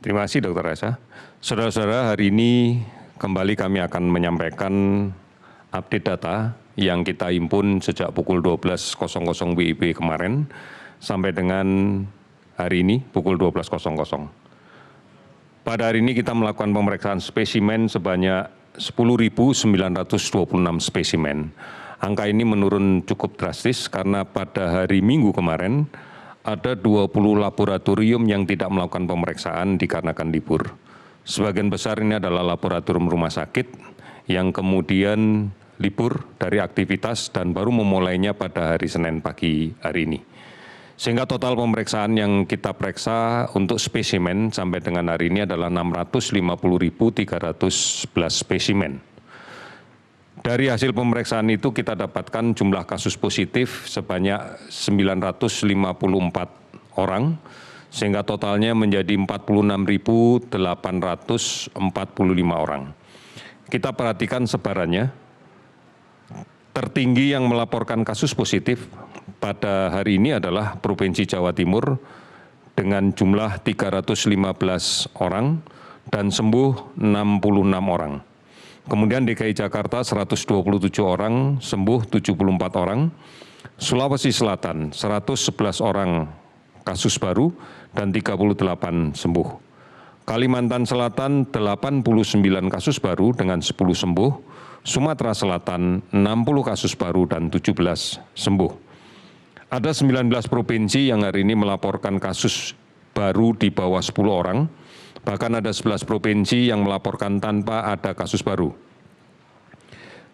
Terima kasih Dr. Reza. Saudara-saudara, hari ini kembali kami akan menyampaikan update data yang kita himpun sejak pukul 12.00 WIB kemarin sampai dengan hari ini pukul 12.00. Pada hari ini kita melakukan pemeriksaan spesimen sebanyak 10.926 spesimen. Angka ini menurun cukup drastis karena pada hari Minggu kemarin ada 20 laboratorium yang tidak melakukan pemeriksaan dikarenakan libur. Sebagian besar ini adalah laboratorium rumah sakit yang kemudian libur dari aktivitas dan baru memulainya pada hari Senin pagi hari ini. Sehingga total pemeriksaan yang kita periksa untuk spesimen sampai dengan hari ini adalah 650.311 spesimen. Dari hasil pemeriksaan itu kita dapatkan jumlah kasus positif sebanyak 954 orang, sehingga totalnya menjadi 46.845 orang. Kita perhatikan sebarannya, tertinggi yang melaporkan kasus positif pada hari ini adalah Provinsi Jawa Timur dengan jumlah 315 orang dan sembuh 66 orang. Kemudian DKI Jakarta 127 orang, sembuh 74 orang. Sulawesi Selatan 111 orang kasus baru dan 38 sembuh. Kalimantan Selatan 89 kasus baru dengan 10 sembuh. Sumatera Selatan 60 kasus baru dan 17 sembuh. Ada 19 provinsi yang hari ini melaporkan kasus baru di bawah 10 orang. Bahkan ada 11 provinsi yang melaporkan tanpa ada kasus baru.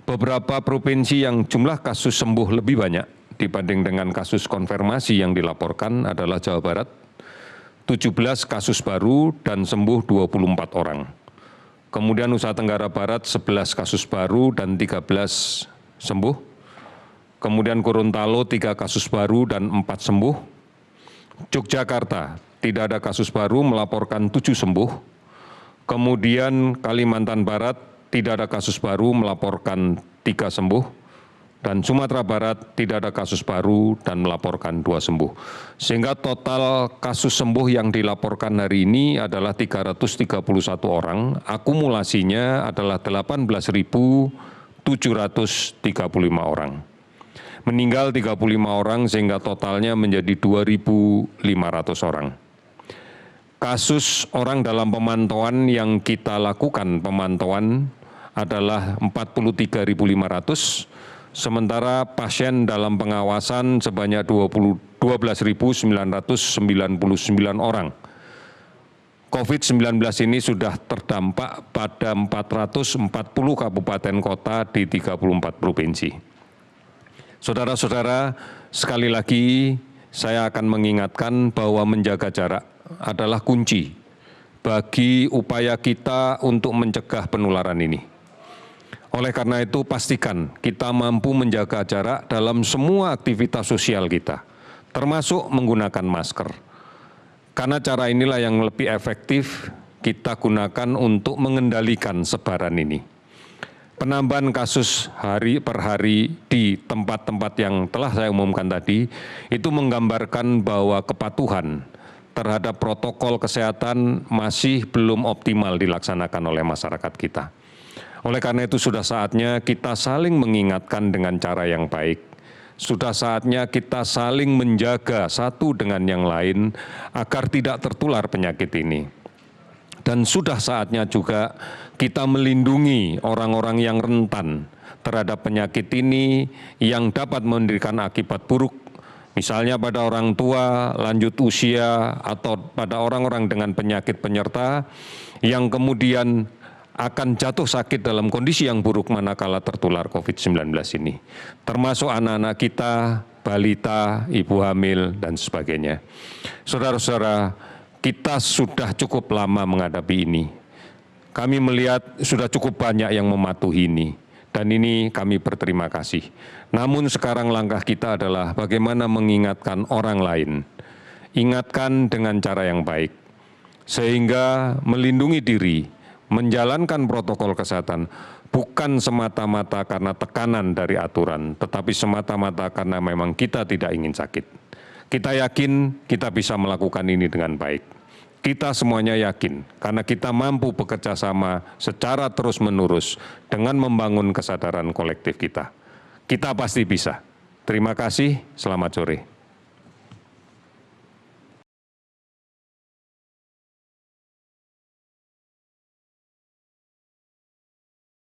Beberapa provinsi yang jumlah kasus sembuh lebih banyak dibanding dengan kasus konfirmasi yang dilaporkan adalah Jawa Barat, 17 kasus baru dan sembuh 24 orang. Kemudian Nusa Tenggara Barat 11 kasus baru dan 13 sembuh. Kemudian Gorontalo 3 kasus baru dan 4 sembuh. Yogyakarta tidak ada kasus baru, melaporkan 7 sembuh. Kemudian Kalimantan Barat tidak ada kasus baru, melaporkan 3 sembuh. Dan Sumatera Barat tidak ada kasus baru dan melaporkan 2 sembuh. Sehingga total kasus sembuh yang dilaporkan hari ini adalah 331 orang, akumulasinya adalah 18.735 orang. Meninggal 35 orang sehingga totalnya menjadi 2.500 orang. Kasus orang dalam pemantauan yang kita lakukan pemantauan adalah 43.500, sementara pasien dalam pengawasan sebanyak 12.999 orang. COVID-19 ini sudah terdampak pada 440 kabupaten kota di 34 provinsi. Saudara-saudara, sekali lagi saya akan mengingatkan bahwa menjaga jarak adalah kunci bagi upaya kita untuk mencegah penularan ini. Oleh karena itu, pastikan kita mampu menjaga jarak dalam semua aktivitas sosial kita, termasuk menggunakan masker. Karena cara inilah yang lebih efektif kita gunakan untuk mengendalikan sebaran ini. Penambahan kasus hari per hari di tempat-tempat yang telah saya umumkan tadi, itu menggambarkan bahwa kepatuhan terhadap protokol kesehatan masih belum optimal dilaksanakan oleh masyarakat kita. Oleh karena itu sudah saatnya kita saling mengingatkan dengan cara yang baik. Sudah saatnya kita saling menjaga satu dengan yang lain agar tidak tertular penyakit ini. Dan sudah saatnya juga kita melindungi orang-orang yang rentan terhadap penyakit ini yang dapat memberikan akibat buruk. Misalnya pada orang tua, lanjut usia, atau pada orang-orang dengan penyakit penyerta yang kemudian akan jatuh sakit dalam kondisi yang buruk manakala tertular COVID-19 ini. Termasuk anak-anak kita, balita, ibu hamil, dan sebagainya. Saudara-saudara, kita sudah cukup lama menghadapi ini. Kami melihat sudah cukup banyak yang mematuhi ini. Dan ini kami berterima kasih. Namun sekarang langkah kita adalah bagaimana mengingatkan orang lain. Ingatkan dengan cara yang baik. Sehingga melindungi diri, menjalankan protokol kesehatan bukan semata-mata karena tekanan dari aturan, tetapi semata-mata karena memang kita tidak ingin sakit. Kita yakin kita bisa melakukan ini dengan baik. Kita semuanya yakin karena kita mampu bekerja sama secara terus-menerus dengan membangun kesadaran kolektif kita. Kita pasti bisa. Terima kasih, selamat sore.